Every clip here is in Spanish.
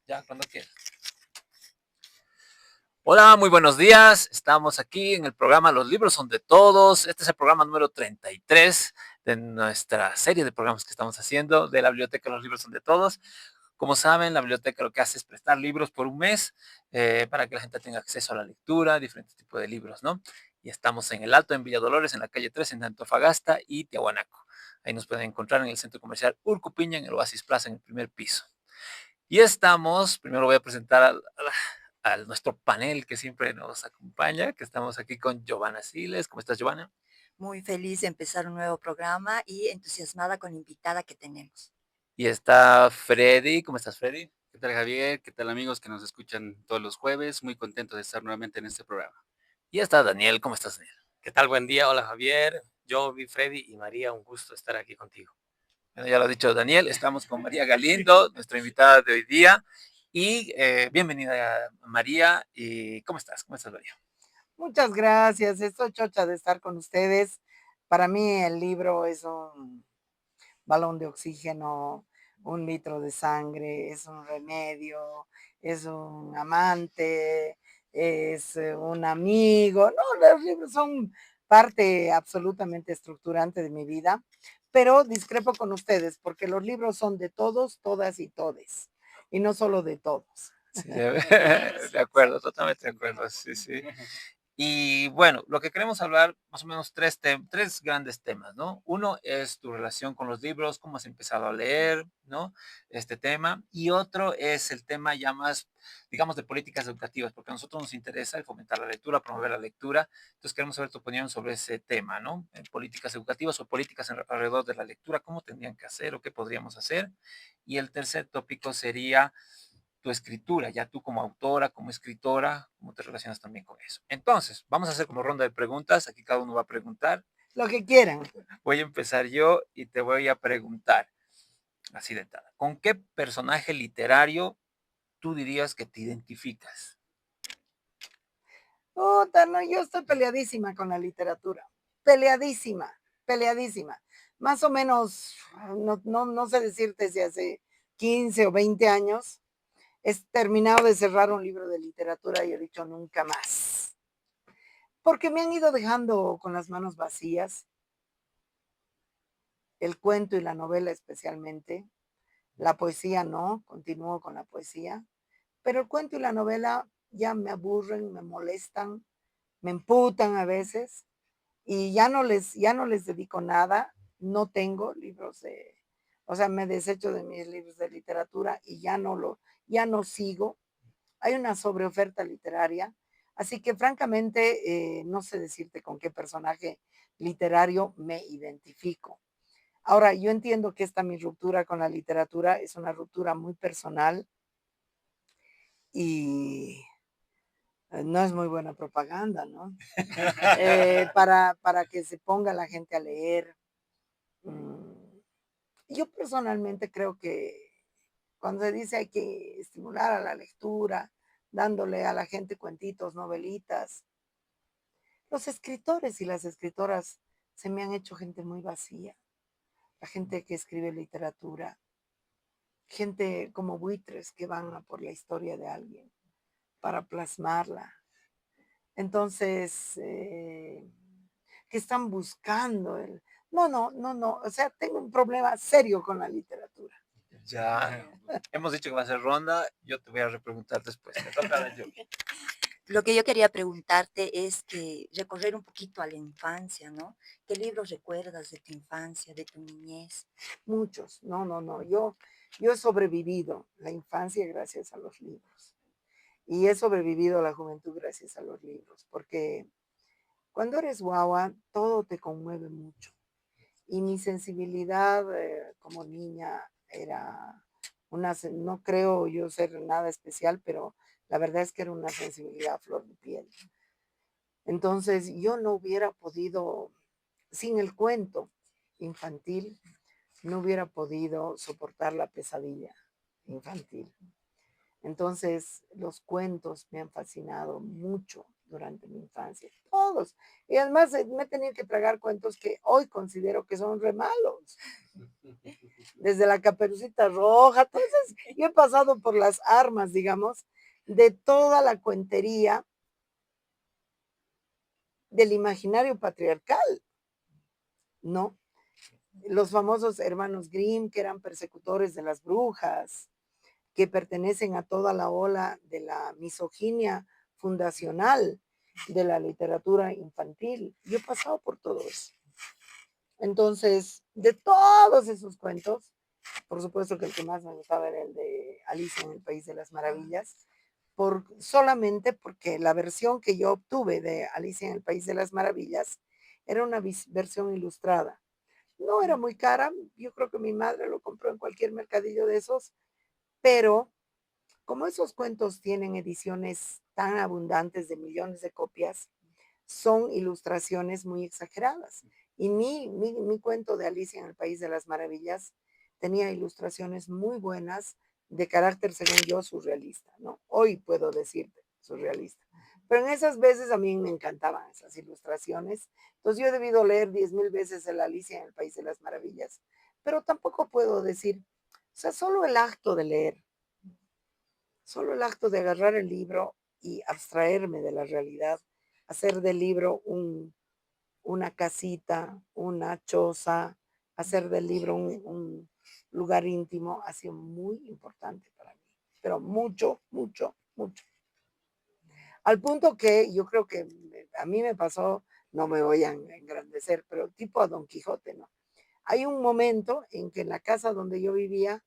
Ya, cuando quieras. Hola, muy buenos días. Estamos aquí en el programa Los libros son de todos. Este es el programa número 33 de nuestra serie de programas que estamos haciendo de la biblioteca Los libros son de todos. Como saben, la biblioteca lo que hace es prestar libros por un mes para que la gente tenga acceso a la lectura, diferentes tipos de libros, ¿no? Y estamos en el Alto, en Villa Dolores, en la calle 3, en Antofagasta y Tiahuanaco. Ahí nos pueden encontrar en el centro comercial Urcupiña, en el Oasis Plaza, en el primer piso. Y estamos, primero voy a presentar a nuestro panel que siempre nos acompaña, que estamos aquí con Giovanna Siles. ¿Cómo estás, Giovanna? Muy feliz de empezar un nuevo programa y entusiasmada con la invitada que tenemos. Y está Freddy. ¿Cómo estás, Freddy? ¿Qué tal, Javier? ¿Qué tal, amigos que nos escuchan todos los jueves? Muy contento de estar nuevamente en este programa. Y está Daniel. ¿Cómo estás, Daniel? ¿Qué tal? Buen día. Hola Javier, Jovi, Freddy y María. Un gusto estar aquí contigo. Bueno, ya lo ha dicho Daniel, estamos con María Galindo, nuestra invitada de hoy día. Y bienvenida, María. ¿Y cómo estás? ¿Cómo estás, María? Muchas gracias, estoy chocha de estar con ustedes. Para mí el libro es un balón de oxígeno, un litro de sangre, es un remedio, es un amante, es un amigo. No, los libros son parte absolutamente estructurante de mi vida, pero discrepo con ustedes porque los libros son de todos, todas y todes, y no solo de todos. Sí, de acuerdo, totalmente de acuerdo. Sí, sí. Y bueno, lo que queremos hablar, más o menos tres grandes temas, ¿no? Uno es tu relación con los libros, cómo has empezado a leer, ¿no? Este tema. Y otro es el tema ya más, digamos, de políticas educativas, porque a nosotros nos interesa el fomentar la lectura, promover la lectura. Entonces queremos saber tu opinión sobre ese tema, ¿no? En políticas educativas o políticas alrededor de la lectura, cómo tendrían que hacer o qué podríamos hacer. Y el tercer tópico sería tu escritura, ya tú como autora, como escritora, cómo te relacionas también con eso. Entonces, vamos a hacer como ronda de preguntas, aquí cada uno va a preguntar. Lo que quieran. Voy a empezar yo y te voy a preguntar, así de entrada, ¿con qué personaje literario tú dirías que te identificas? Puta, no, yo estoy peleadísima con la literatura. Peleadísima, peleadísima. Más o menos, no sé decirte si hace 15 o 20 años he terminado de cerrar un libro de literatura y he dicho nunca más. Porque me han ido dejando con las manos vacías, el cuento y la novela especialmente. La poesía no, continúo con la poesía, pero el cuento y la novela ya me aburren, me molestan, me emputan a veces y ya no les dedico nada, no tengo libros de, o sea, me desecho de mis libros de literatura y ya no sigo. Hay una sobreoferta literaria, así que francamente no sé decirte con qué personaje literario me identifico. Ahora, yo entiendo que esta mi ruptura con la literatura es una ruptura muy personal y no es muy buena propaganda, ¿no? Para que se ponga la gente a leer. Mm, Yo personalmente creo que cuando se dice hay que estimular a la lectura, dándole a la gente cuentitos, novelitas, los escritores y las escritoras se me han hecho gente muy vacía. La gente que escribe literatura, gente como buitres que van a por la historia de alguien para plasmarla. Entonces, que están buscando el... No, no, no, no. O sea, tengo un problema serio con la literatura. Ya, hemos dicho que va a ser ronda, yo te voy a repreguntar después. Te toca a yo. Lo que yo quería preguntarte es que recorrer un poquito a la infancia, ¿no? ¿Qué libros recuerdas de tu infancia, de tu niñez? Muchos. No, no, no. Yo he sobrevivido la infancia gracias a los libros. Y he sobrevivido la juventud gracias a los libros. Porque cuando eres guagua, todo te conmueve mucho. Y mi sensibilidad como niña era no creo yo ser nada especial, pero la verdad es que era una sensibilidad a flor de piel. Entonces yo no hubiera podido, sin el cuento infantil, no hubiera podido soportar la pesadilla infantil. Entonces los cuentos me han fascinado mucho, durante mi infancia, todos. Y además me he tenido que tragar cuentos que hoy considero que son re malos. Desde la Caperucita Roja, entonces yo he pasado por las armas, digamos, de toda la cuentería del imaginario patriarcal, ¿no? Los famosos hermanos Grimm, que eran persecutores de las brujas, que pertenecen a toda la ola de la misoginia fundacional de la literatura infantil. Yo he pasado por todo eso. Entonces, de todos esos cuentos, por supuesto que el que más me gustaba era el de Alicia en el País de las Maravillas, solamente porque la versión que yo obtuve de Alicia en el País de las Maravillas era una versión ilustrada. No era muy cara, yo creo que mi madre lo compró en cualquier mercadillo de esos, pero como esos cuentos tienen ediciones tan abundantes de millones de copias, son ilustraciones muy exageradas. Y mi cuento de Alicia en el País de las Maravillas tenía ilustraciones muy buenas de carácter, según yo, surrealista, ¿no? Hoy puedo decirte surrealista. Pero en esas veces a mí me encantaban esas ilustraciones. Entonces yo he debido leer 10,000 veces el Alicia en el País de las Maravillas. Pero tampoco puedo decir, o sea, solo el acto de leer, solo el acto de agarrar el libro y abstraerme de la realidad, hacer del libro una casita, una choza, hacer del libro un lugar íntimo, ha sido muy importante para mí, pero mucho, mucho, mucho. Al punto que yo creo que a mí me pasó, no me voy a engrandecer, pero tipo a Don Quijote, ¿no? Hay un momento en que en la casa donde yo vivía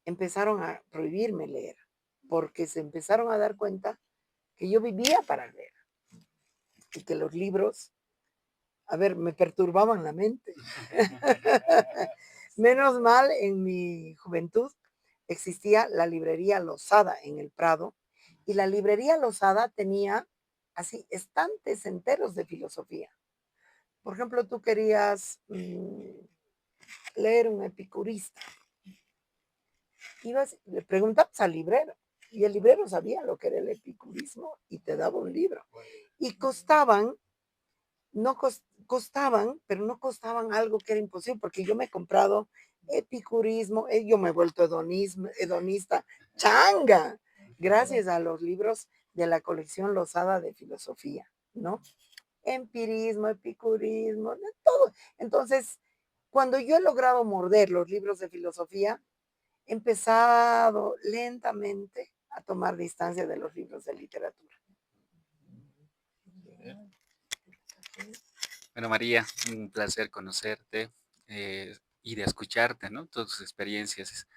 empezaron a prohibirme leer, porque se empezaron a dar cuenta que yo vivía para leer y que los libros, a ver, me perturbaban la mente. Menos mal, en mi juventud existía la librería Losada en el Prado, y la librería Losada tenía así estantes enteros de filosofía. Por ejemplo, tú querías leer un epicurista. Le preguntabas al librero, y el librero sabía lo que era el epicurismo y te daba un libro. Y costaban, pero no costaban algo que era imposible, porque yo me he comprado epicurismo, yo me he vuelto hedonista, changa, gracias a los libros de la colección Losada de filosofía, ¿no? Empirismo, epicurismo, de todo. Entonces, cuando yo he logrado morder los libros de filosofía, he empezado lentamente a tomar distancia de los libros de literatura. Bueno, María, un placer conocerte y de escucharte, ¿no? Todas tus experiencias.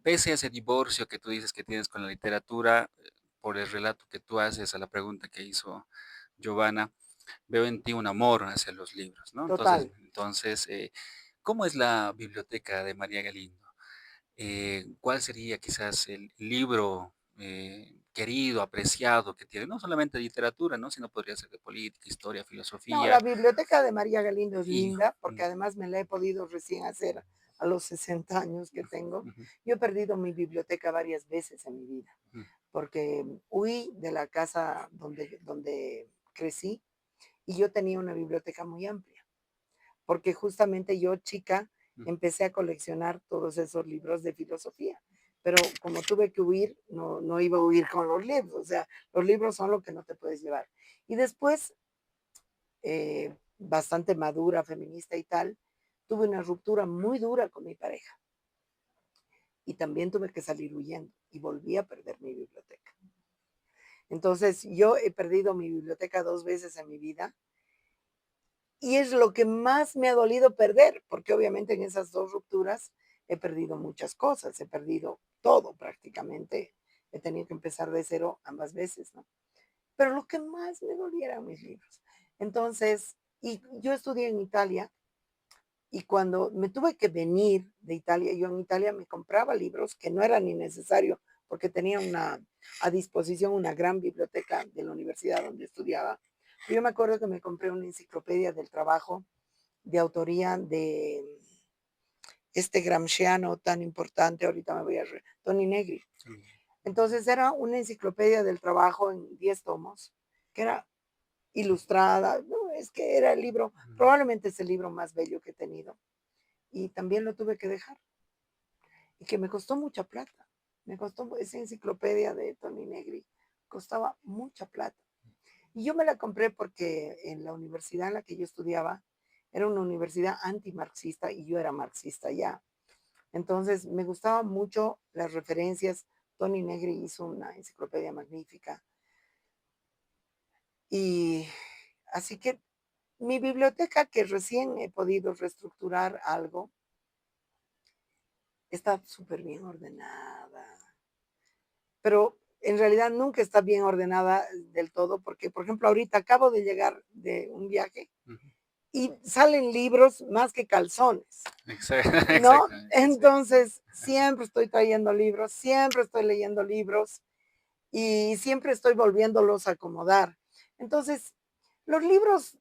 Pese a ese divorcio que tú dices que tienes con la literatura, por el relato que tú haces a la pregunta que hizo Giovanna, veo en ti un amor hacia los libros, ¿no? Total. Entonces, ¿cómo es la biblioteca de María Galindo? ¿Cuál sería quizás el libro querido, apreciado que tiene? No solamente de literatura, ¿no? Sino podría ser de política, historia, No, la filosofía. biblioteca de María Galindo es Y, linda, porque además me la he podido recién hacer a los 60 años que tengo. ujú, Yo he perdido mi biblioteca varias veces en mi vida, ujú, porque huí de la casa donde crecí, y yo tenía una biblioteca muy amplia, porque justamente yo, chica, ujú. empecé a coleccionar todos esos libros de filosofía. Pero como tuve que huir, no iba a huir con los libros. O sea, los libros son lo que no te puedes llevar. Y después, bastante madura, feminista y tal, tuve una ruptura muy dura con mi pareja. Y también tuve que salir huyendo y volví a perder mi biblioteca. Entonces, yo he perdido mi biblioteca 2 veces en mi vida, y es lo que más me ha dolido perder, porque obviamente en esas 2 rupturas he perdido muchas cosas, he perdido todo prácticamente, he tenido que empezar de cero ambas veces, ¿no? Pero lo que más me dolía eran mis libros. Entonces, y yo estudié en Italia, y cuando me tuve que venir de Italia, yo en Italia me compraba libros que no era ni necesario, porque tenía a disposición una gran biblioteca de la universidad donde estudiaba. Yo me acuerdo que me compré una enciclopedia del trabajo de autoría de este gramsciano tan importante, ahorita Tony Negri. Entonces era una enciclopedia del trabajo en 10 tomos, que era ilustrada. No, es que era el libro, probablemente es el libro más bello que he tenido. Y también lo tuve que dejar. Y que me costó mucha plata. Me costó esa enciclopedia de Toni Negri. Costaba mucha plata. Y yo me la compré porque en la universidad en la que yo estudiaba era una universidad antimarxista y yo era marxista ya. Entonces me gustaban mucho las referencias. Toni Negri hizo una enciclopedia magnífica. Y así que mi biblioteca, que recién he podido reestructurar algo, está súper bien ordenada. Pero en realidad nunca está bien ordenada del todo, porque, por ejemplo, ahorita acabo de llegar de un viaje y salen libros más que calzones, ¿no? Exactamente, sí. Entonces, siempre estoy trayendo libros, siempre estoy leyendo libros y siempre estoy volviéndolos a acomodar. Entonces, los libros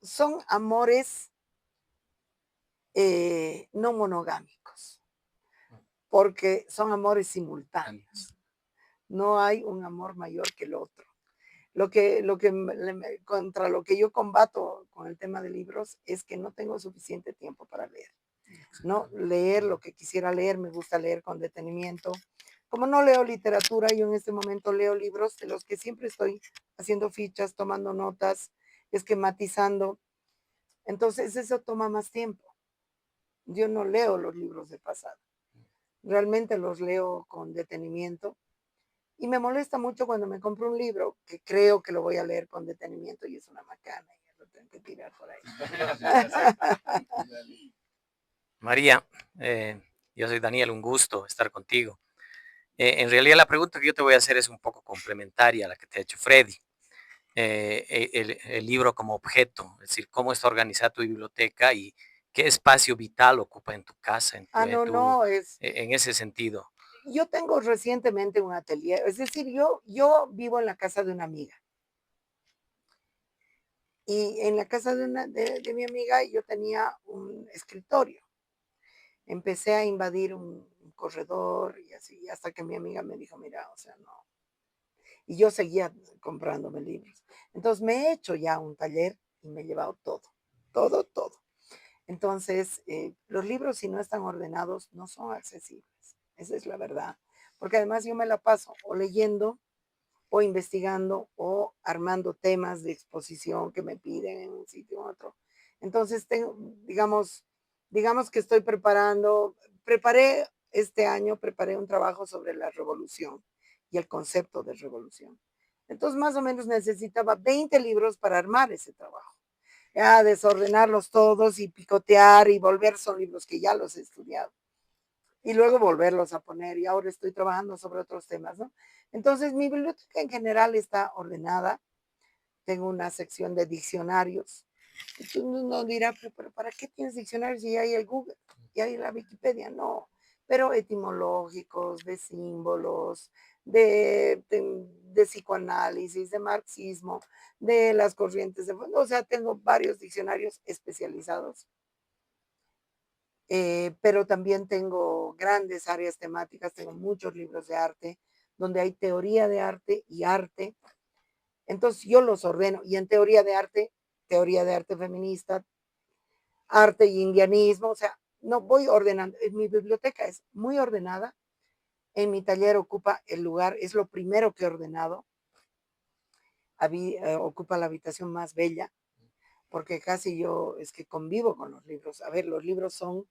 son amores no monogámicos, porque son amores simultáneos. No hay un amor mayor que el otro. Contra lo que yo combato con el tema de libros es que no tengo suficiente tiempo para leer. No leer lo que quisiera leer, me gusta leer con detenimiento. Como no leo literatura, yo en este momento leo libros de los que siempre estoy haciendo fichas, tomando notas, esquematizando. Entonces eso toma más tiempo. Yo no leo los libros de pasado. Realmente los leo con detenimiento. Y me molesta mucho cuando me compro un libro que creo que lo voy a leer con detenimiento y es una macana y ya lo tengo que tirar por ahí. María, yo soy Daniel, un gusto estar contigo. En realidad la pregunta que yo te voy a hacer es un poco complementaria a la que te ha hecho Freddy. El libro como objeto, es decir, cómo está organizada tu biblioteca y qué espacio vital ocupa en tu casa, en ese sentido. Yo tengo recientemente un atelier, es decir, yo vivo en la casa de una amiga. Y en la casa de mi amiga yo tenía un escritorio. Empecé a invadir un corredor y así, hasta que mi amiga me dijo, mira, o sea, no. Y yo seguía comprándome libros. Entonces me he hecho ya un taller y me he llevado todo, todo, todo. Entonces, los libros, si no están ordenados, no son accesibles. Esa es la verdad. Porque además yo me la paso o leyendo, o investigando, o armando temas de exposición que me piden en un sitio u otro. Entonces, digamos que estoy preparé un trabajo sobre la revolución y el concepto de revolución. Entonces, más o menos necesitaba 20 libros para armar ese trabajo. Ya desordenarlos todos y picotear y volver, son libros que ya los he estudiado. Y luego volverlos a poner, y ahora estoy trabajando sobre otros temas, ¿no? Entonces, mi biblioteca en general está ordenada. Tengo una sección de diccionarios. Y tú no dirás, pero ¿para qué tienes diccionarios si hay el Google? Y hay la Wikipedia. No, pero etimológicos, de símbolos, de psicoanálisis, de marxismo, de las corrientes de fondo. O sea, tengo varios diccionarios especializados. Pero también tengo grandes áreas temáticas, tengo muchos libros de arte, donde hay teoría de arte y arte. Entonces yo los ordeno, y en teoría de arte feminista, arte y indianismo, o sea, no voy ordenando. Mi biblioteca es muy ordenada, en mi taller ocupa el lugar, es lo primero que he ordenado, ocupa la habitación más bella, porque casi yo es que convivo con los libros. A ver, los libros son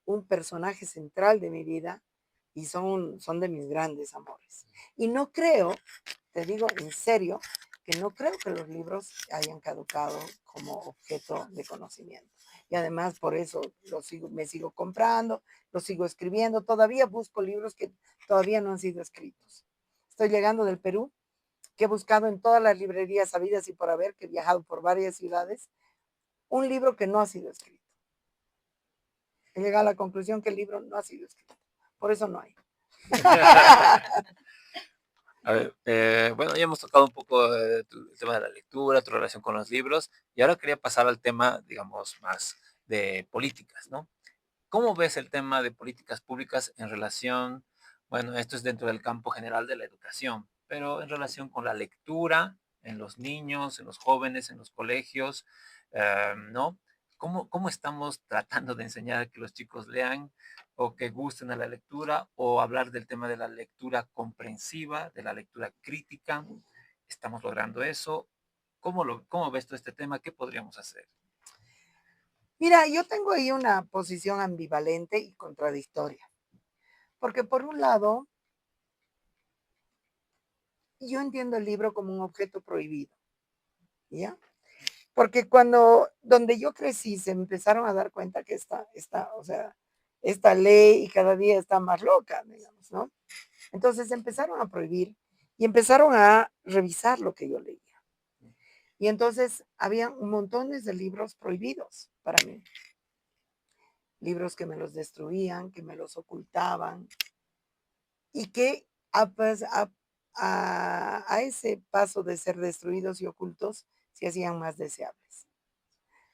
un personaje central de mi vida y son de mis grandes amores. Y no creo, te digo en serio, que no creo que los libros hayan caducado como objeto de conocimiento. Y además por eso me sigo comprando, los sigo escribiendo. Todavía busco libros que todavía no han sido escritos. Estoy llegando del Perú, que he buscado en todas las librerías habidas y por haber, que he viajado por varias ciudades, un libro que no ha sido escrito. He llegado a la conclusión que el libro no ha sido escrito. Por eso no hay. A ver, bueno, ya hemos tocado un poco el tema de la lectura, tu relación con los libros, y ahora quería pasar al tema, digamos, más de políticas, ¿no? ¿Cómo ves el tema de políticas públicas en relación Bueno, esto es dentro del campo general de la educación, pero en relación con la lectura en los niños, en los jóvenes, en los colegios, ¿no? ¿Cómo estamos tratando de enseñar a que los chicos lean o que gusten a la lectura o hablar del tema de la lectura comprensiva, de la lectura crítica? ¿Estamos logrando eso? ¿Cómo ves tú este tema? ¿Qué podríamos hacer? Mira, yo tengo ahí una posición ambivalente y contradictoria, porque por un lado, yo entiendo el libro como un objeto prohibido, ¿ya? Porque donde yo crecí, se empezaron a dar cuenta que o sea, esta ley y cada día está más loca, digamos, ¿no? Entonces empezaron a prohibir y empezaron a revisar lo que yo leía. Y entonces había montones de libros prohibidos para mí. Libros que me los destruían, que me los ocultaban y que pues, a ese paso de ser destruidos y ocultos se hacían más deseables,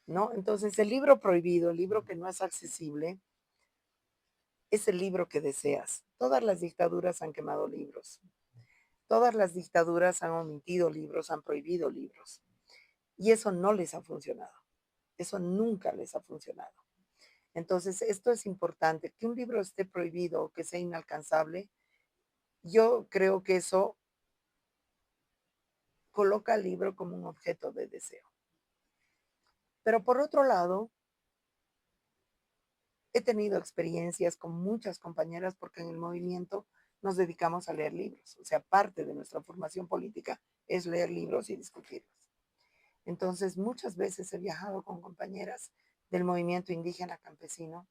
¿no? Entonces el libro prohibido, el libro que no es accesible, es el libro que deseas. Todas las dictaduras han quemado libros. Todas las dictaduras han omitido libros, han prohibido libros. Y eso no les ha funcionado. Eso nunca les ha funcionado. Entonces, esto es importante. Que un libro esté prohibido o que sea inalcanzable, yo creo que eso coloca al libro como un objeto de deseo. Pero por otro lado, he tenido experiencias con muchas compañeras porque en el movimiento nos dedicamos a leer libros. O sea, parte de nuestra formación política es leer libros y discutirlos. Entonces, muchas veces he viajado con compañeras del movimiento indígena campesino,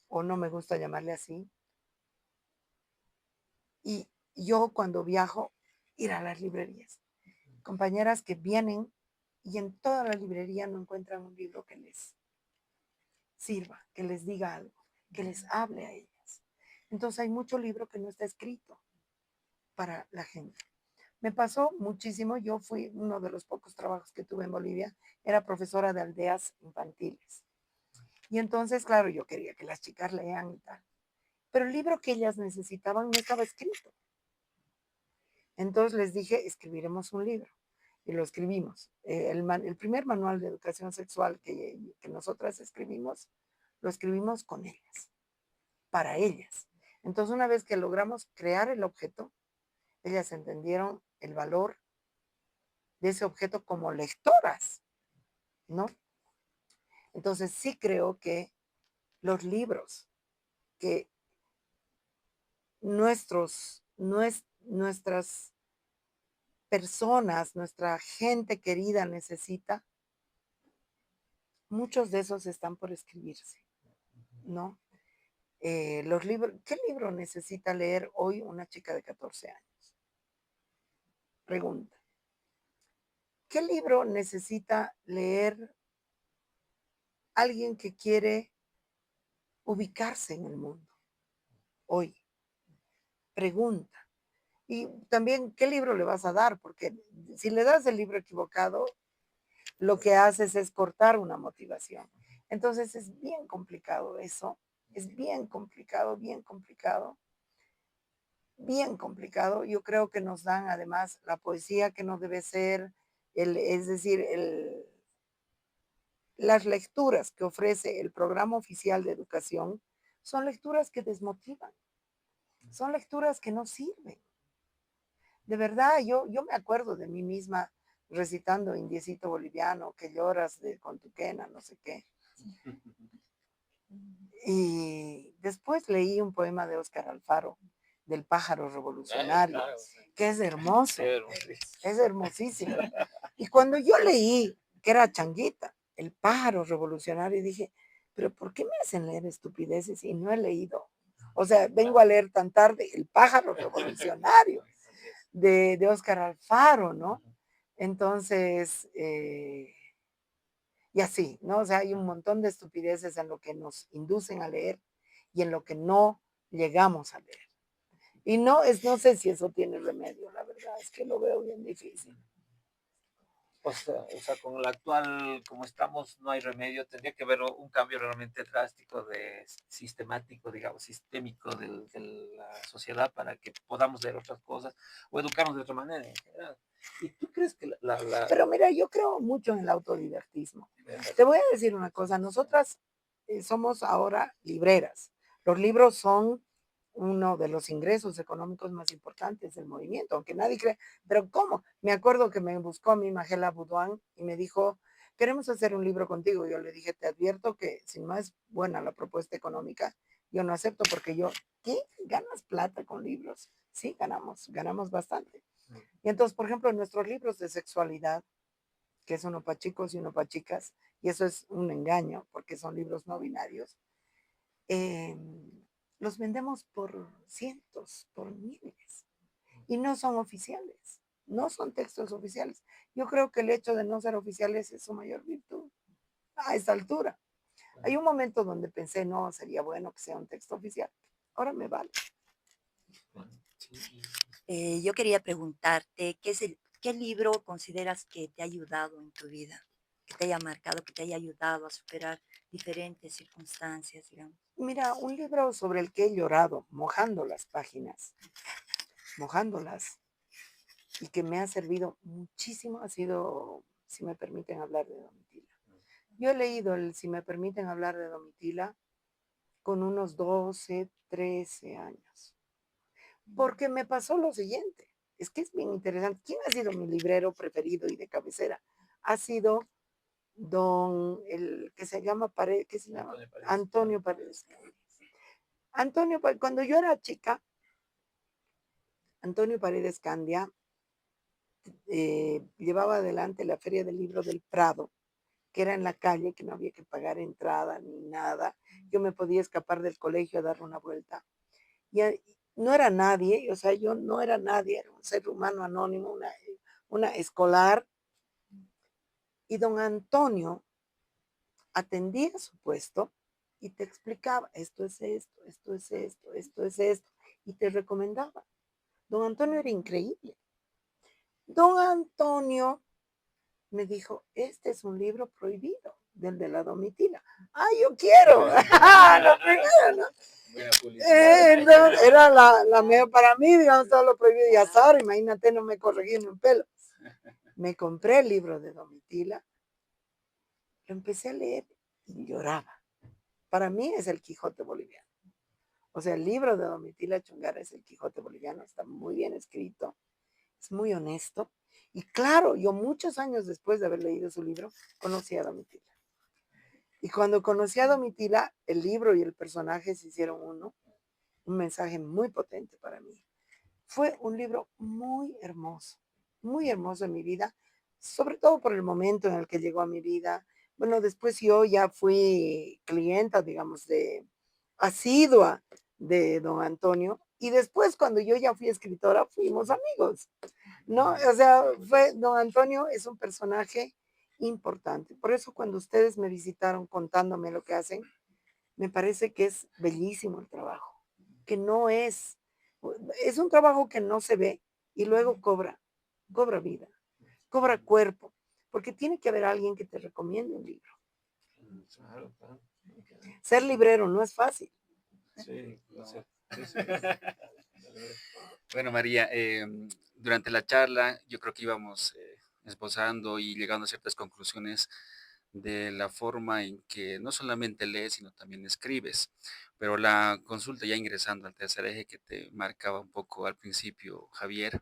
o no me gusta llamarle así, y yo cuando viajo, ir a las librerías. Compañeras que vienen y en toda la librería no encuentran un libro que les sirva, que les diga algo, que les hable a ellas. Entonces hay mucho libro que no está escrito para la gente. Me pasó muchísimo, yo fui uno de los pocos trabajos que tuve en Bolivia, era profesora de aldeas infantiles. Y entonces, claro, yo quería que las chicas lean y tal. Pero el libro que ellas necesitaban no estaba escrito. Entonces les dije, escribiremos un libro. Y lo escribimos. El primer manual de educación sexual que nosotras escribimos, lo escribimos con ellas, para ellas. Entonces, una vez que logramos crear el objeto, ellas entendieron el valor de ese objeto como lectoras, ¿no? Entonces, sí creo que los libros que nuestras personas, nuestra gente querida necesita, muchos de esos están por escribirse, ¿no? Los libros, ¿qué libro necesita leer hoy una chica de 14 años? Pregunta. ¿Qué libro necesita leer alguien que quiere ubicarse en el mundo hoy? Pregunta. Y también, ¿qué libro le vas a dar? Porque si le das el libro equivocado, lo que haces es cortar una motivación. Entonces es bien complicado eso, es bien complicado, bien complicado, bien complicado. Yo creo que nos dan además la poesía que no debe ser, es decir, las lecturas que ofrece el programa oficial de educación son lecturas que desmotivan, son lecturas que no sirven. De verdad, yo me acuerdo de mí misma recitando Indiecito Boliviano, que lloras con tu quena, no sé qué. Y después leí un poema de Óscar Alfaro, del pájaro revolucionario, claro, que es hermoso, es hermosísimo. Y cuando yo leí, que era Changuita, el pájaro revolucionario, dije, pero ¿por qué me hacen leer estupideces y no he leído? O sea, vengo a leer tan tarde el pájaro revolucionario de Óscar Alfaro, ¿no? Entonces, y así, ¿no? O sea, hay un montón de estupideces en lo que nos inducen a leer y en lo que no llegamos a leer. Y no sé si eso tiene remedio, la verdad, es que lo veo bien difícil. O sea, con el actual, como estamos, no hay remedio. Tendría que haber un cambio realmente drástico sistemático, digamos, sistémico de la sociedad para que podamos leer otras cosas o educarnos de otra manera en general. ¿Y tú crees que Pero mira, yo creo mucho en el autodidactismo. Te voy a decir una cosa, nosotras somos ahora libreras. Los libros son uno de los ingresos económicos más importantes del movimiento, aunque nadie cree, pero ¿cómo? Me acuerdo que me buscó mi Magela Boudouin y me dijo, queremos hacer un libro contigo. Yo le dije, te advierto que si no es buena la propuesta económica, yo no acepto porque yo, ¿qué? ¿Ganas plata con libros? Sí, ganamos bastante. Y entonces, por ejemplo, en nuestros libros de sexualidad, que es uno para chicos y uno para chicas, y eso es un engaño porque son libros no binarios, eh, los vendemos por cientos, por miles, y no son oficiales, no son textos oficiales. Yo creo que el hecho de no ser oficiales es su mayor virtud a esta altura. Hay un momento donde pensé, no, sería bueno que sea un texto oficial. Ahora me vale. Yo quería preguntarte, ¿qué libro consideras que te ha ayudado en tu vida? Que te haya marcado, que te haya ayudado a superar diferentes circunstancias, digamos. Mira, un libro sobre el que he llorado, mojando las páginas, mojándolas, y que me ha servido muchísimo ha sido, si me permiten hablar de Domitila. Yo he leído el Si me permiten hablar de Domitila con unos 12, 13 años, porque me pasó lo siguiente, es que es bien interesante. ¿Quién ha sido mi librero preferido y de cabecera? Ha sido el que se llama, ¿qué se llama? Antonio Paredes. Cuando yo era chica, Antonio Paredes Candia llevaba adelante la Feria del Libro del Prado, que era en la calle, que no había que pagar entrada ni nada. Yo me podía escapar del colegio a dar una vuelta. Y no era nadie, o sea, yo no era nadie, era un ser humano anónimo, una escolar. Y don Antonio atendía su puesto y te explicaba, esto es esto, esto es esto, esto es esto, y te recomendaba. Don Antonio era increíble. Don Antonio me dijo, este es un libro prohibido, del de la Domitila. ¡Ah, yo quiero! Lo primero, ¿no? Entonces, era la mejor para mí, digamos, todo lo prohibido. Y hasta ahora, imagínate, no me corregí ni un pelo. Me compré el libro de Domitila, lo empecé a leer y lloraba. Para mí es el Quijote boliviano. O sea, el libro de Domitila Chungara es el Quijote boliviano, está muy bien escrito, es muy honesto. Y claro, yo muchos años después de haber leído su libro, conocí a Domitila. Y cuando conocí a Domitila, el libro y el personaje se hicieron uno, un mensaje muy potente para mí. Fue un libro muy hermoso en mi vida, sobre todo por el momento en el que llegó a mi vida. Bueno, después yo ya fui clienta, digamos, asidua de don Antonio, y después cuando yo ya fui escritora, fuimos amigos, ¿no? O sea, don Antonio es un personaje importante. Por eso cuando ustedes me visitaron contándome lo que hacen, me parece que es bellísimo el trabajo, que no es un trabajo que no se ve y luego cobra vida, cobra cuerpo, porque tiene que haber alguien que te recomiende un libro. Claro, claro. Ser librero no es fácil. Sí, no sé. Bueno, María, durante la charla yo creo que íbamos esbozando y llegando a ciertas conclusiones de la forma en que no solamente lees, sino también escribes. Pero la consulta, ya ingresando al tercer eje que te marcaba un poco al principio, Javier,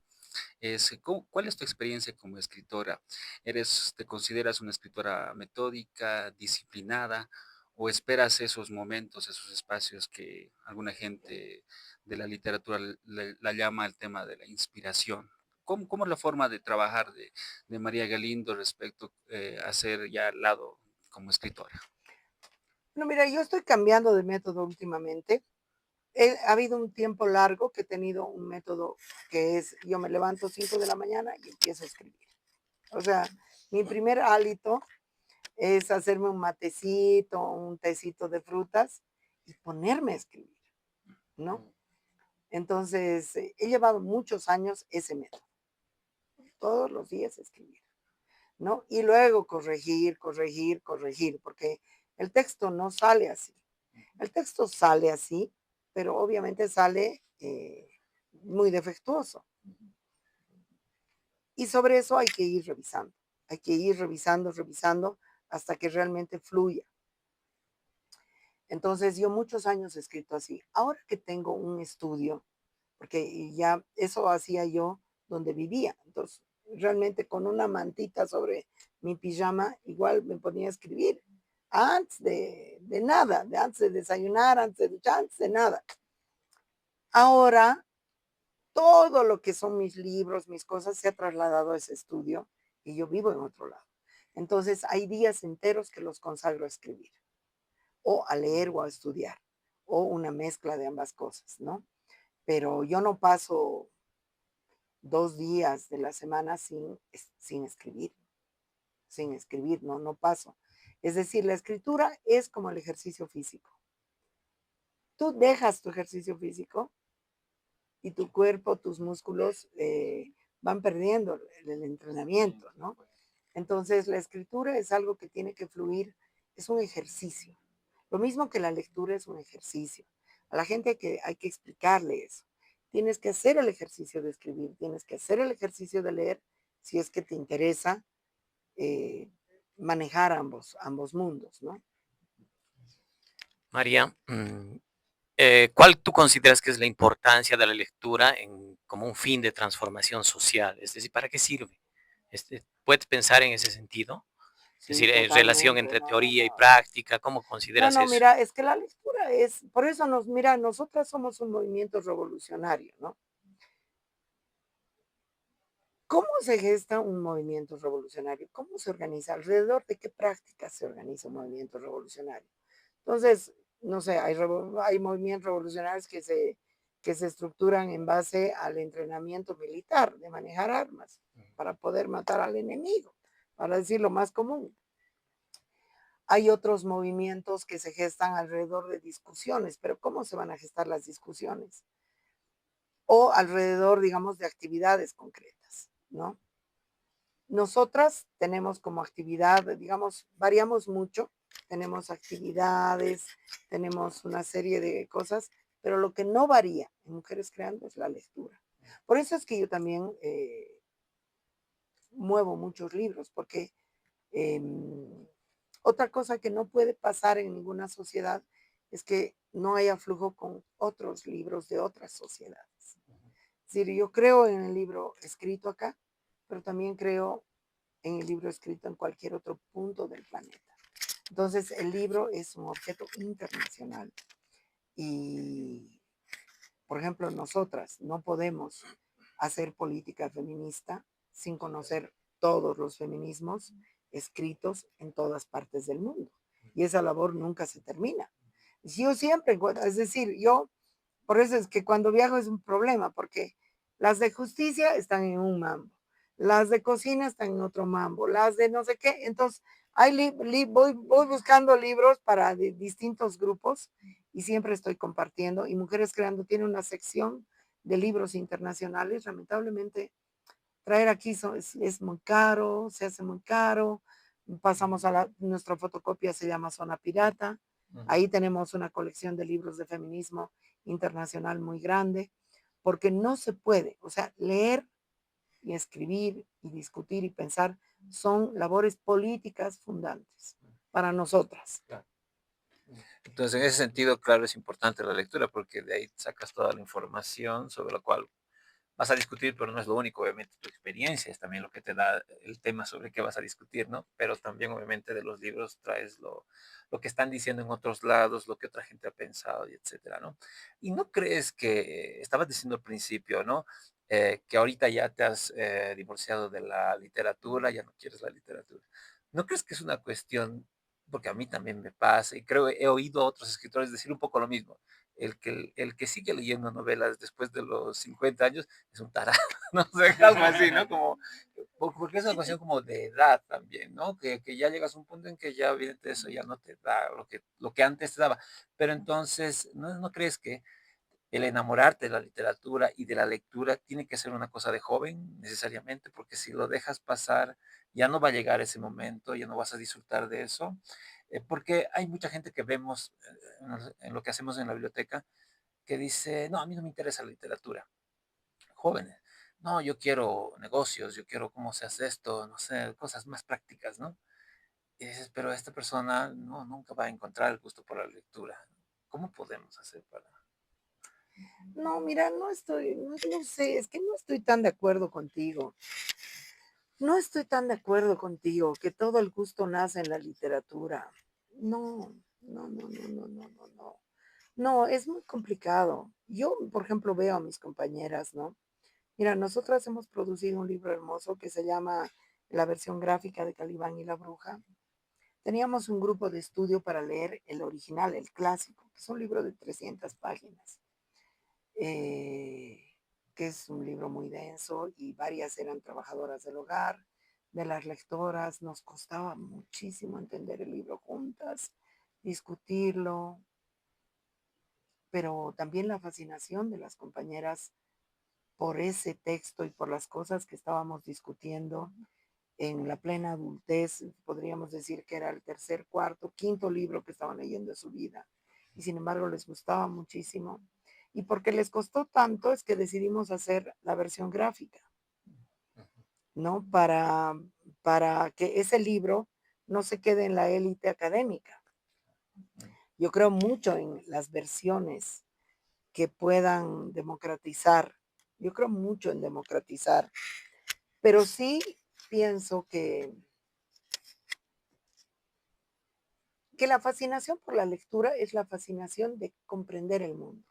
es ¿cuál es tu experiencia como escritora? ¿Te consideras una escritora metódica, disciplinada, o esperas esos momentos, esos espacios que alguna gente de la literatura la llama el tema de la inspiración? ¿Cómo es la forma de trabajar de María Galindo respecto a ser ya al lado como escritora? No, mira, yo estoy cambiando de método últimamente. Ha habido un tiempo largo que he tenido un método que es, yo me levanto 5 de la mañana y empiezo a escribir. O sea, mi primer hálito es hacerme un matecito, un tecito de frutas y ponerme a escribir, ¿no? Entonces, he llevado muchos años ese método. Todos los días escribir. ¿no? Y luego corregir, corregir, corregir, porque el texto no sale así. El texto sale así, pero obviamente sale muy defectuoso. Y sobre eso hay que ir revisando. Hay que ir revisando, revisando hasta que realmente fluya. Entonces, yo muchos años he escrito así. Ahora que tengo un estudio, porque ya eso hacía yo donde vivía. Entonces, realmente con una mantita sobre mi pijama, igual me ponía a escribir. Antes de nada, de antes de desayunar, antes de duchar, antes de nada. Ahora, todo lo que son mis libros, mis cosas, se ha trasladado a ese estudio y yo vivo en otro lado. Entonces, hay días enteros que los consagro a escribir, o a leer o a estudiar, o una mezcla de ambas cosas, ¿no? Pero yo no paso 2 días de la semana sin escribir, no, no paso. Es decir, la escritura es como el ejercicio físico. Tú dejas tu ejercicio físico y tu cuerpo, tus músculos van perdiendo el entrenamiento, ¿no? Entonces, la escritura es algo que tiene que fluir, es un ejercicio. Lo mismo que la lectura es un ejercicio. A la gente hay que explicarle eso. Tienes que hacer el ejercicio de escribir, tienes que hacer el ejercicio de leer si es que te interesa eh, manejar ambos mundos, ¿no? María, ¿cuál tú consideras que es la importancia de la lectura como un fin de transformación social? Es decir, ¿para qué sirve? ¿Puedes pensar en ese sentido? Es Sí, decir, en relación totalmente. entre No, no, teoría y no. práctica, ¿cómo No, consideras no, eso? mira, es que la lectura es, por eso mira, nosotras somos un movimiento revolucionario, ¿no? ¿Cómo se gesta un movimiento revolucionario? ¿Cómo se organiza? ¿Alrededor de qué prácticas se organiza un movimiento revolucionario? Entonces, no sé, hay movimientos revolucionarios que se estructuran en base al entrenamiento militar, de manejar armas, para poder matar al enemigo, para decir lo más común. Hay otros movimientos que se gestan alrededor de discusiones, pero ¿cómo se van a gestar las discusiones? O alrededor, digamos, de actividades concretas, ¿no? Nosotras tenemos como actividad, digamos, variamos mucho, tenemos actividades, tenemos una serie de cosas, pero lo que no varía en Mujeres Creando es la lectura. Por eso es que yo también muevo muchos libros, porque otra cosa que no puede pasar en ninguna sociedad es que no haya flujo con otros libros de otras sociedades. Es decir, yo creo en el libro escrito acá, pero también creo en el libro escrito en cualquier otro punto del planeta. Entonces, el libro es un objeto internacional y, por ejemplo, nosotras no podemos hacer política feminista sin conocer todos los feminismos escritos en todas partes del mundo. Y esa labor nunca se termina. Yo siempre encuentro, es decir, por eso es que cuando viajo es un problema, porque las de justicia están en un mambo, las de cocina están en otro mambo, las de no sé qué. Entonces, voy buscando libros para distintos grupos y siempre estoy compartiendo. Y Mujeres Creando tiene una sección de libros internacionales. Lamentablemente, traer aquí es muy caro, se hace muy caro. Pasamos nuestra fotocopia se llama Zona Pirata. Ahí tenemos una colección de libros de feminismo internacional muy grande, porque no se puede, o sea, leer y escribir y discutir y pensar son labores políticas fundantes para nosotras. Entonces, en ese sentido, claro, es importante la lectura porque de ahí sacas toda la información sobre la cual vas a discutir, pero no es lo único, obviamente tu experiencia es también lo que te da el tema sobre qué vas a discutir, ¿no? Pero también obviamente de los libros traes lo que están diciendo en otros lados, lo que otra gente ha pensado y etcétera, ¿no? Y no crees que, estabas diciendo al principio, ¿no? Que ahorita ya te has divorciado de la literatura, ya no quieres la literatura. ¿No crees que es una cuestión, porque a mí también me pasa, y creo he oído a otros escritores decir un poco lo mismo, el que sigue leyendo novelas después de los 50 años es un tarado, no sé, algo así, ¿no? Como, porque es una cuestión como de edad también, ¿no? Que ya llegas a un punto en que ya, evidentemente, eso ya no te da lo que antes te daba. Pero entonces, ¿no crees que el enamorarte de la literatura y de la lectura tiene que ser una cosa de joven necesariamente, porque si lo dejas pasar, ya no va a llegar ese momento, ya no vas a disfrutar de eso, porque hay mucha gente que vemos en lo que hacemos en la biblioteca que dice, no, a mí no me interesa la literatura. Jóvenes, no, yo quiero negocios, yo quiero cómo se hace esto, no sé, cosas más prácticas, ¿no? Y dices, pero esta persona no, nunca va a encontrar el gusto por la lectura. ¿Cómo podemos hacer para...? No, mira, no sé, es que no estoy tan de acuerdo contigo. No estoy tan de acuerdo contigo que todo el gusto nace en la literatura. No, no. No, es muy complicado. Yo, por ejemplo, veo a mis compañeras, ¿no? Mira, nosotras hemos producido un libro hermoso que se llama La versión gráfica de Calibán y la Bruja. Teníamos un grupo de estudio para leer el original, el clásico, que es un libro de 300 páginas, eh, que es un libro muy denso y varias eran trabajadoras del hogar. De las lectoras nos costaba muchísimo entender el libro juntas, discutirlo, pero también la fascinación de las compañeras por ese texto y por las cosas que estábamos discutiendo en la plena adultez, podríamos decir que era el tercer, cuarto, quinto libro que estaban leyendo de su vida. Y sin embargo les gustaba muchísimo. Y porque les costó tanto es que decidimos hacer la versión gráfica, ¿no? Para que ese libro no se quede en la élite académica. Yo creo mucho en las versiones que puedan democratizar. Yo creo mucho en democratizar, pero sí pienso que la fascinación por la lectura es la fascinación de comprender el mundo.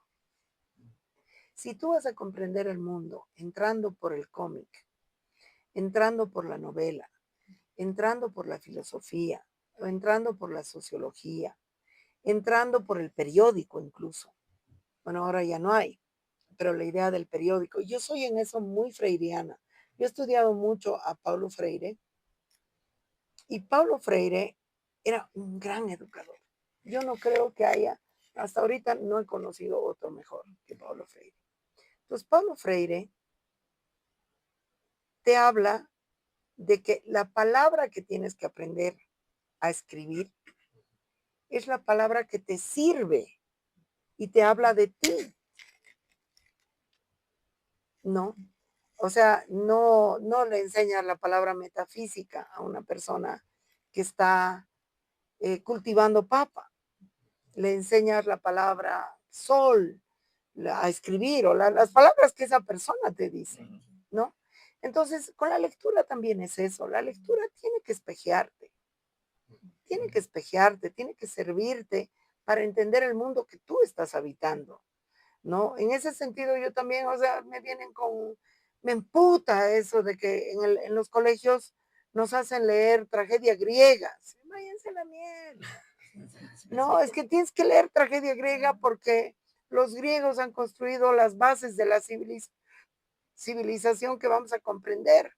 Si tú vas a comprender el mundo entrando por el cómic, entrando por la novela, entrando por la filosofía, o entrando por la sociología, entrando por el periódico incluso. Bueno, ahora ya no hay, pero la idea del periódico. Yo soy en eso muy freiriana. Yo he estudiado mucho a Paulo Freire y Paulo Freire era un gran educador. Yo no creo que haya, hasta ahorita no he conocido otro mejor que Paulo Freire. Entonces, Paulo Freire te habla de que la palabra que tienes que aprender a escribir es la palabra que te sirve y te habla de ti, ¿no? O sea, no le enseñas la palabra metafísica a una persona que está cultivando papa. Le enseñas la palabra sol a escribir o las palabras que esa persona te dice, ¿no? Entonces, con la lectura también es eso. La lectura tiene que servirte para entender el mundo que tú estás habitando, ¿no? En ese sentido yo también, o sea, me emputa eso de que en los colegios nos hacen leer tragedia griega. Váyanse a la mierda. No, es que tienes que leer tragedia griega porque los griegos han construido las bases de la civilización que vamos a comprender.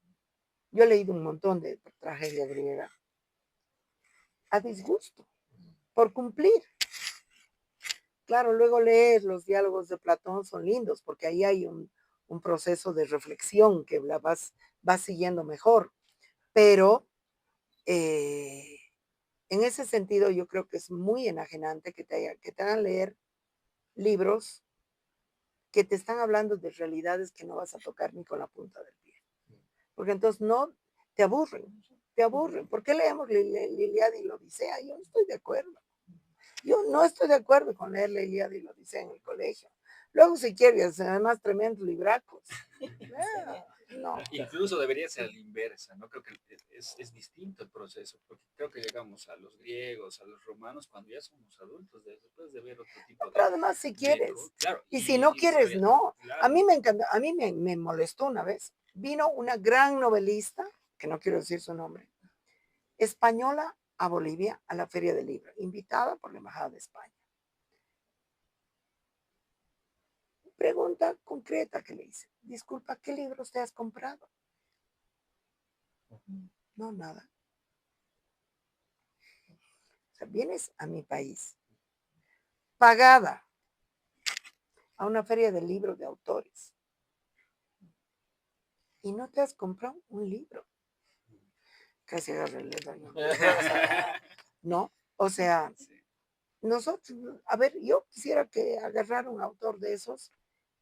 Yo he leído un montón de tragedia griega a disgusto, por cumplir. Claro, luego lees los diálogos de Platón, son lindos, porque ahí hay un proceso de reflexión que vas siguiendo mejor. Pero en ese sentido yo creo que es muy enajenante que te hagan leer libros que te están hablando de realidades que no vas a tocar ni con la punta del pie. Porque entonces no, te aburren, te aburren. ¿Por qué leemos Ilíada y la Odisea? Yo no estoy de acuerdo. Yo no estoy de acuerdo con leer la Ilíada y la Odisea en el colegio. Luego, si quieres, además, tremendos libracos. No. Incluso debería ser a la inversa, ¿no? Creo que es distinto el proceso, porque creo que llegamos a los griegos, a los romanos, cuando ya somos adultos, después de ver otro tipo Pero además, si quieres. Claro, Y si no quieres, no. claro. A mí me encanta, a mí me molestó una vez. Vino una gran novelista, que no quiero decir su nombre, española a Bolivia, a la Feria del Libro, invitada por la Embajada de España. Pregunta concreta que le hice. Disculpa, ¿qué libros te has comprado? No, nada. O sea, vienes a mi país, pagada, a una feria de libros de autores y no te has comprado un libro. Casi agarré el dedo, ¿no? ¿No? O sea, nosotros, a ver, yo quisiera que agarrar un autor de esos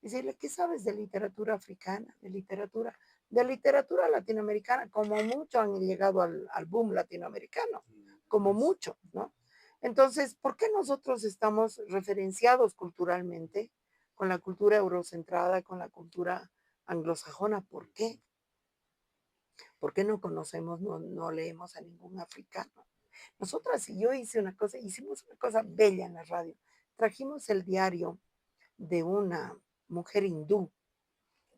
y decirle, ¿qué sabes de literatura africana, de literatura latinoamericana? Como mucho han llegado al boom latinoamericano, como mucho, ¿no? Entonces, ¿por qué nosotros estamos referenciados culturalmente con la cultura eurocentrada, con la cultura anglosajona? ¿Por qué? ¿Por qué no conocemos, no leemos a ningún africano? Nosotras y yo hicimos una cosa bella en la radio. Trajimos el diario de una mujer hindú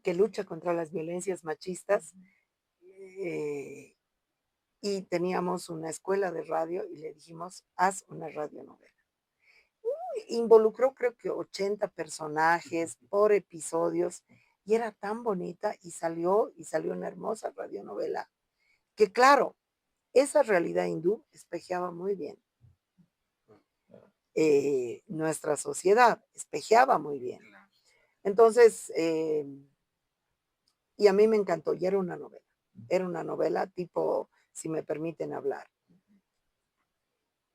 que lucha contra las violencias machistas eh, y teníamos una escuela de radio y le dijimos, haz una radionovela. Involucró creo que 80 personajes por episodios y era tan bonita y salió una hermosa radionovela que claro, esa realidad hindú espejeaba muy bien nuestra sociedad, espejeaba muy bien. Entonces, y a mí me encantó, y era una novela tipo, si me permiten hablar.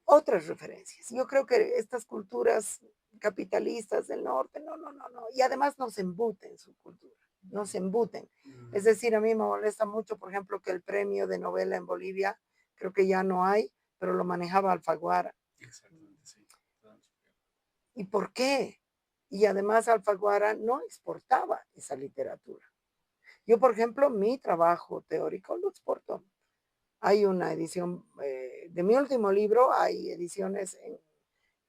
Otras referencias. Yo creo que estas culturas capitalistas del norte, no. Y además nos embuten su cultura, nos embuten. Es decir, a mí me molesta mucho, por ejemplo, que el premio de novela en Bolivia, creo que ya no hay, pero lo manejaba Alfaguara. Exactamente, sí. ¿Y por qué? Y además Alfaguara no exportaba esa literatura. Yo, por ejemplo, mi trabajo teórico lo exporto. Hay una edición de mi último libro, hay ediciones en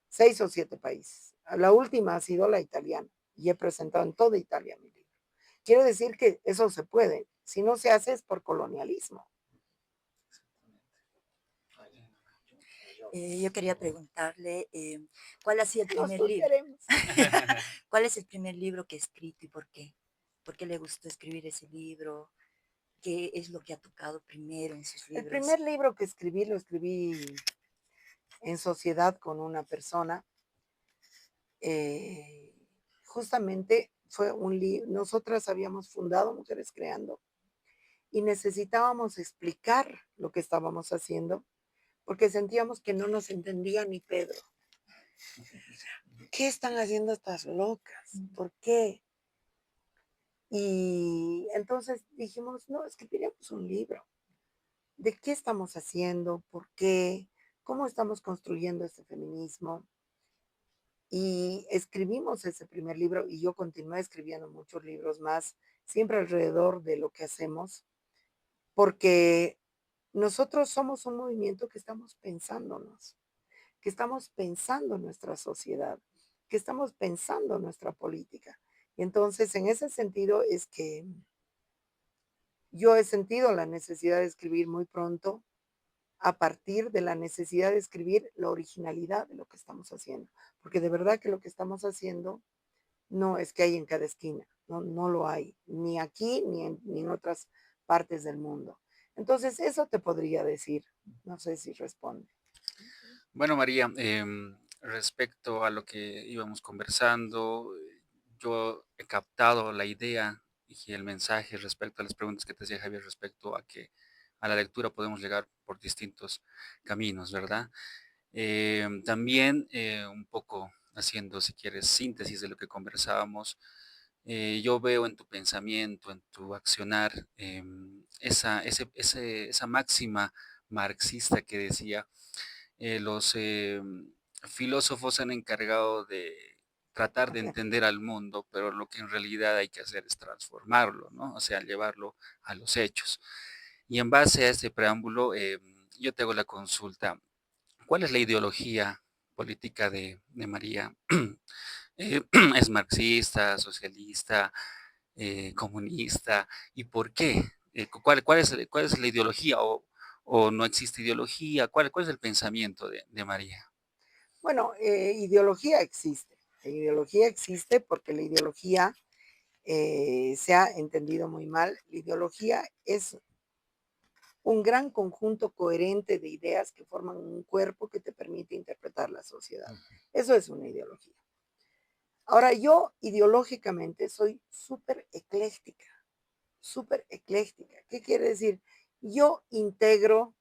6 o 7 países. La última ha sido la italiana y he presentado en toda Italia mi libro. Quiere decir que eso se puede. Si no se hace es por colonialismo. Yo quería preguntarle, ¿cuál ha sido el Nos primer libro? queremos. ¿Cuál es el primer libro que ha escrito y por qué? ¿Por qué le gustó escribir ese libro? ¿Qué es lo que ha tocado primero en sus El libros? primer libro que escribí lo escribí en sociedad con una persona. Justamente fue un libro, nosotras habíamos fundado Mujeres Creando y necesitábamos explicar lo que estábamos haciendo porque sentíamos que no nos entendía ni Pedro. ¿Qué están haciendo estas locas? ¿Por qué? Y entonces dijimos, no, escribiremos un libro. ¿De qué estamos haciendo? ¿Por qué? ¿Cómo estamos construyendo este feminismo? Y escribimos ese primer libro y yo continué escribiendo muchos libros más, siempre alrededor de lo que hacemos, porque nosotros somos un movimiento que estamos pensándonos, que estamos pensando nuestra sociedad, que estamos pensando nuestra política. Y entonces, en ese sentido es que yo he sentido la necesidad de escribir muy pronto a partir de la necesidad de escribir la originalidad de lo que estamos haciendo, porque de verdad que lo que estamos haciendo no es que hay en cada esquina, no lo hay, ni aquí ni en otras partes del mundo. Entonces, eso te podría decir, no sé si responde. Bueno, María, respecto a lo que íbamos conversando, yo he captado la idea y el mensaje respecto a las preguntas que te hacía Javier respecto a que a la lectura podemos llegar por distintos caminos, ¿verdad? También un poco haciendo, si quieres, síntesis de lo que conversábamos, yo veo en tu pensamiento, en tu accionar, esa máxima marxista que decía, los filósofos han encargado de tratar de entender al mundo, pero lo que en realidad hay que hacer es transformarlo, ¿no? O sea, llevarlo a los hechos. Y en base a este preámbulo, yo te hago la consulta. ¿Cuál es la ideología política de María? Eh, ¿Es marxista, socialista, comunista? ¿Y por qué? ¿Cuál es la ideología? ¿O no existe ideología? ¿Cuál es el pensamiento de María? Bueno, ideología existe porque la ideología se ha entendido muy mal. La ideología es un gran conjunto coherente de ideas que forman un cuerpo que te permite interpretar la sociedad. Eso es una ideología. Ahora, yo ideológicamente soy súper ecléctica, súper ecléctica. ¿Qué quiere decir? Yo integro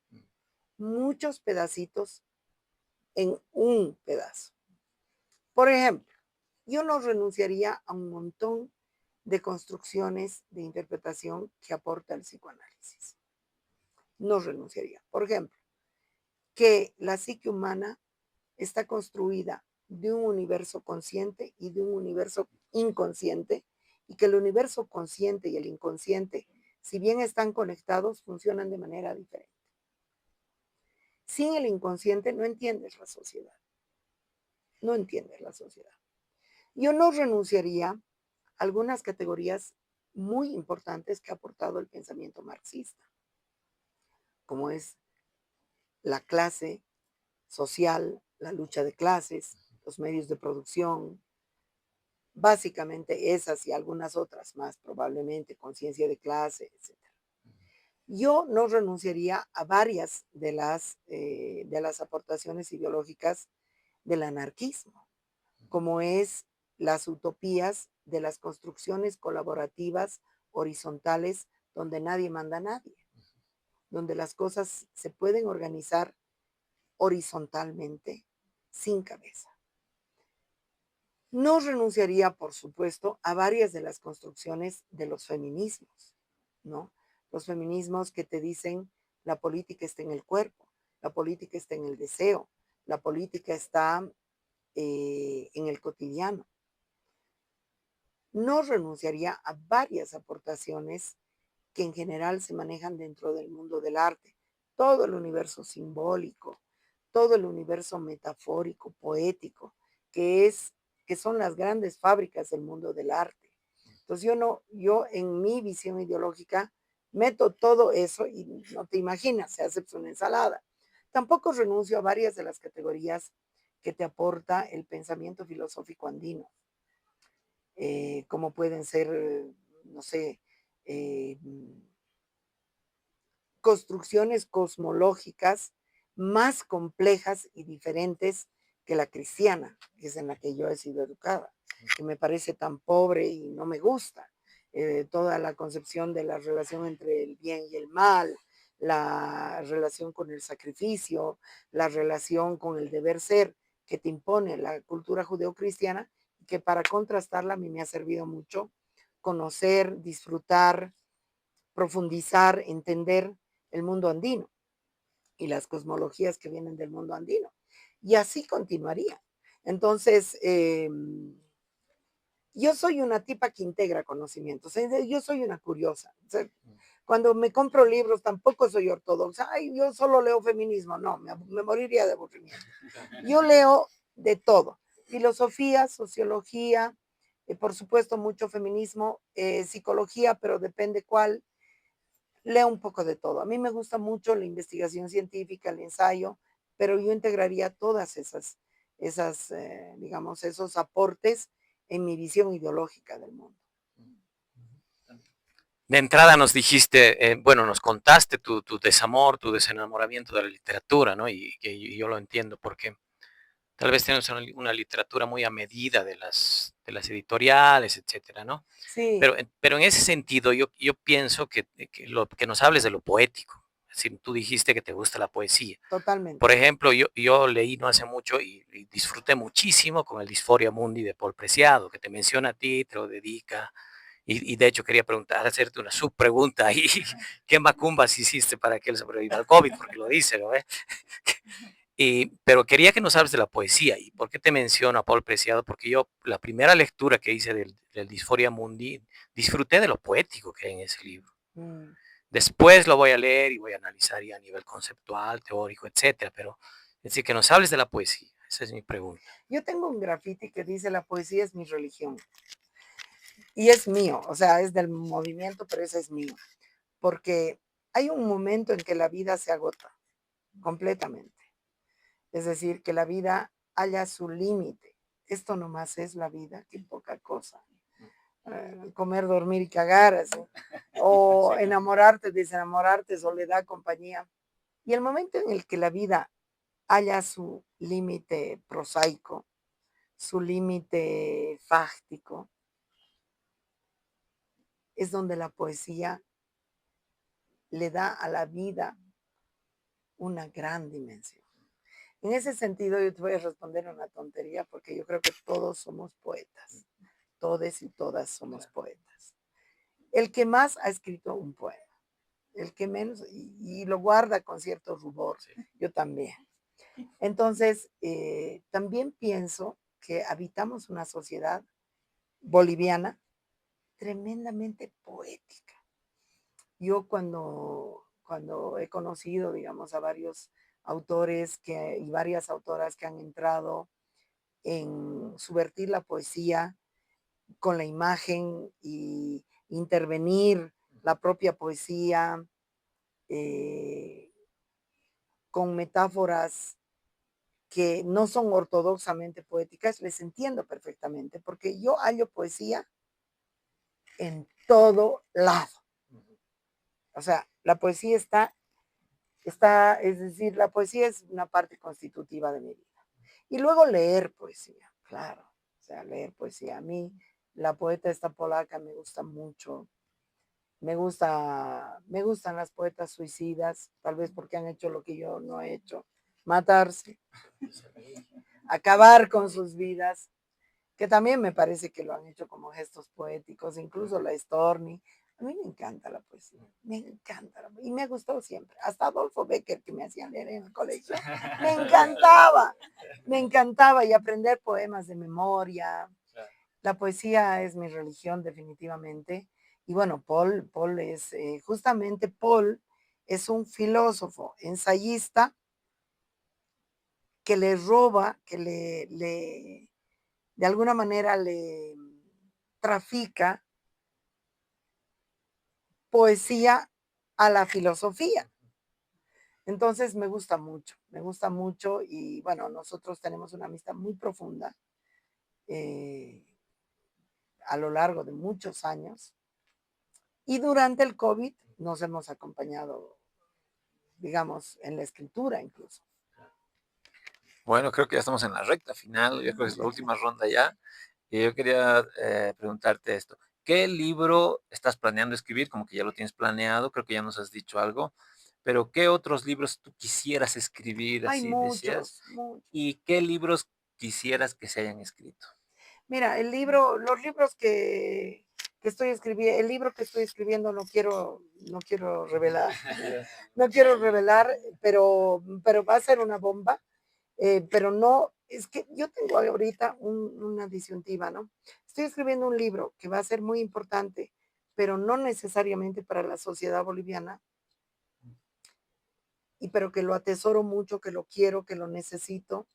muchos pedacitos en un pedazo. Por ejemplo, yo no renunciaría a un montón de construcciones de interpretación que aporta el psicoanálisis. No renunciaría. Por ejemplo, que la psique humana está construida de un universo consciente y de un universo inconsciente, y que el universo consciente y el inconsciente, si bien están conectados, funcionan de manera diferente. Sin el inconsciente no entiendes la sociedad. No entiendes la sociedad. Yo no renunciaría a algunas categorías muy importantes que ha aportado el pensamiento marxista, como es la clase social, la lucha de clases, los medios de producción, básicamente esas y algunas otras más, probablemente conciencia de clase, etc. Yo no renunciaría a varias de las aportaciones ideológicas del anarquismo, como es las utopías de las construcciones colaborativas horizontales donde nadie manda a nadie, donde las cosas se pueden organizar horizontalmente sin cabeza. No renunciaría, por supuesto, a varias de las construcciones de los feminismos, ¿no? Los feminismos que te dicen la política está en el cuerpo, la política está en el deseo, la política está en el cotidiano. No renunciaría a varias aportaciones que en general se manejan dentro del mundo del arte. Todo el universo simbólico, todo el universo metafórico, poético, que son las grandes fábricas del mundo del arte. Entonces yo en mi visión ideológica meto todo eso y no te imaginas, se hace una ensalada. Tampoco renuncio a varias de las categorías que te aporta el pensamiento filosófico andino, como pueden ser, no sé, eh, construcciones cosmológicas más complejas y diferentes que la cristiana, que es en la que yo he sido educada, que me parece tan pobre y no me gusta. Toda la concepción de la relación entre el bien y el mal, la relación con el sacrificio, la relación con el deber ser que te impone la cultura judeocristiana, que para contrastarla a mí me ha servido mucho conocer, disfrutar, profundizar, entender el mundo andino y las cosmologías que vienen del mundo andino. Y así continuaría. Entonces, yo soy una tipa que integra conocimientos. Yo soy una curiosa. O sea, cuando me compro libros tampoco soy ortodoxa. Ay, yo solo leo feminismo. No, me moriría de aburrimiento. Yo leo de todo. Filosofía, sociología, por supuesto mucho feminismo, psicología, pero depende cuál. Leo un poco de todo. A mí me gusta mucho la investigación científica, el ensayo, pero yo integraría todas digamos, esos aportes en mi visión ideológica del mundo. De entrada nos dijiste, bueno, nos contaste tu desamor, tu desenamoramiento de la literatura, ¿no? Y yo lo entiendo porque tal vez tienes una literatura muy a medida de las editoriales, etcétera, ¿no? Sí, Pero en ese sentido, yo pienso que nos hables de lo poético. Es decir, tú dijiste que te gusta la poesía. totalmente. Por ejemplo, yo leí no hace mucho y disfruté muchísimo con el Disforia Mundi de Paul Preciado, que te menciona a ti, te lo dedica. Y de hecho quería hacerte una subpregunta ahí. ¿Qué macumbas hiciste para que él sobreviva al COVID? Porque lo dice, ¿no? Pero quería que nos hables de la poesía. ¿Y por qué te menciono a Paul Preciado? Porque yo, la primera lectura que hice del Disforia Mundi, disfruté de lo poético que hay en ese libro. Mm. Después lo voy a leer y voy a analizar ya a nivel conceptual, teórico, etcétera. Pero es decir, que nos hables de la poesía. Esa es mi pregunta. Yo tengo un grafiti que dice la poesía es mi religión. Y es mío, o sea, es del movimiento, pero ese es mío. Porque hay un momento en que la vida se agota completamente. Es decir, que la vida haya su límite. Esto nomás es la vida, qué poca cosa. Comer, dormir y cagar, así. O enamorarte, desenamorarte, soledad, compañía. Y el momento en el que la vida haya su límite prosaico, su límite fáctico, es donde la poesía le da a la vida una gran dimensión. En ese sentido, yo te voy a responder una tontería porque yo creo que todos somos poetas. Todes y todas somos poetas. El que más ha escrito un poema, el que menos, y lo guarda con cierto rubor, yo también. Entonces, también pienso que habitamos una sociedad boliviana tremendamente poética. Yo cuando he conocido, digamos, a varios autores y varias autoras que han entrado en subvertir la poesía con la imagen y intervenir la propia poesía con metáforas que no son ortodoxamente poéticas, les entiendo perfectamente, porque yo hallo poesía en todo lado. O sea, la poesía es decir, la poesía es una parte constitutiva de mi vida. Y luego leer poesía, claro. O sea, leer poesía. A mí, la poeta esta polaca me gusta mucho. Me gustan las poetas suicidas, tal vez porque han hecho lo que yo no he hecho. Matarse, acabar con sus vidas, que también me parece que lo han hecho como gestos poéticos, incluso la Storni. A mí me encanta la poesía, me encanta, y me ha gustado siempre. Hasta Adolfo Becker, que me hacían leer en el colegio, me encantaba, y aprender poemas de memoria. La poesía es mi religión, definitivamente. Y bueno, Paul es, justamente Paul es un filósofo, ensayista, que le roba, que de alguna manera le trafica poesía a la filosofía. Entonces me gusta mucho y bueno, nosotros tenemos una amistad muy profunda a lo largo de muchos años y durante el COVID nos hemos acompañado, digamos, en la escritura incluso. Bueno, creo que ya estamos en la recta final, yo creo que es la última ronda ya. Y yo quería preguntarte esto. ¿Qué libro estás planeando escribir? Como que ya lo tienes planeado, creo que ya nos has dicho algo, pero ¿qué otros libros tú quisieras escribir Hay así, decías? muchos. ¿Y qué libros quisieras que se hayan escrito? Mira, los libros que estoy escribiendo, el libro que estoy escribiendo no quiero revelar, no quiero revelar, pero va a ser una bomba, pero no, es que yo tengo ahorita una disyuntiva, ¿no? Estoy escribiendo un libro que va a ser muy importante, pero no necesariamente para la sociedad boliviana, pero que lo atesoro mucho, que lo quiero, que lo necesito.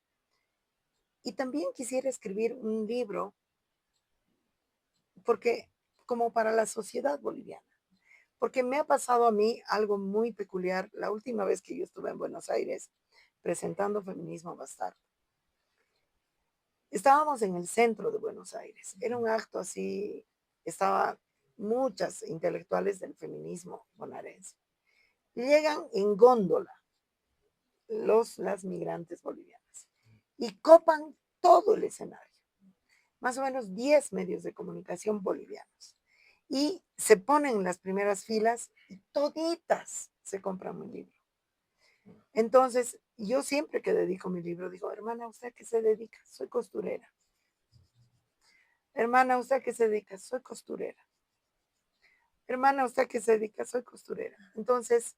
Y también quisiera escribir un libro porque como para la sociedad boliviana, porque me ha pasado a mí algo muy peculiar la última vez que yo estuve en Buenos Aires presentando Feminismo Bastardo. Estábamos en el centro de Buenos Aires, era un acto así, estaban muchas intelectuales del feminismo bonaerense. Llegan en góndola las migrantes bolivianas y copan todo el escenario. Más o menos 10 medios de comunicación bolivianos. Y se ponen en las primeras filas y toditas se compran un libro. Entonces, yo siempre que dedico mi libro, digo, hermana, ¿usted a qué se dedica? Soy costurera. Hermana, ¿usted a qué se dedica? Soy costurera. Hermana, ¿usted a qué se dedica? Soy costurera. Entonces,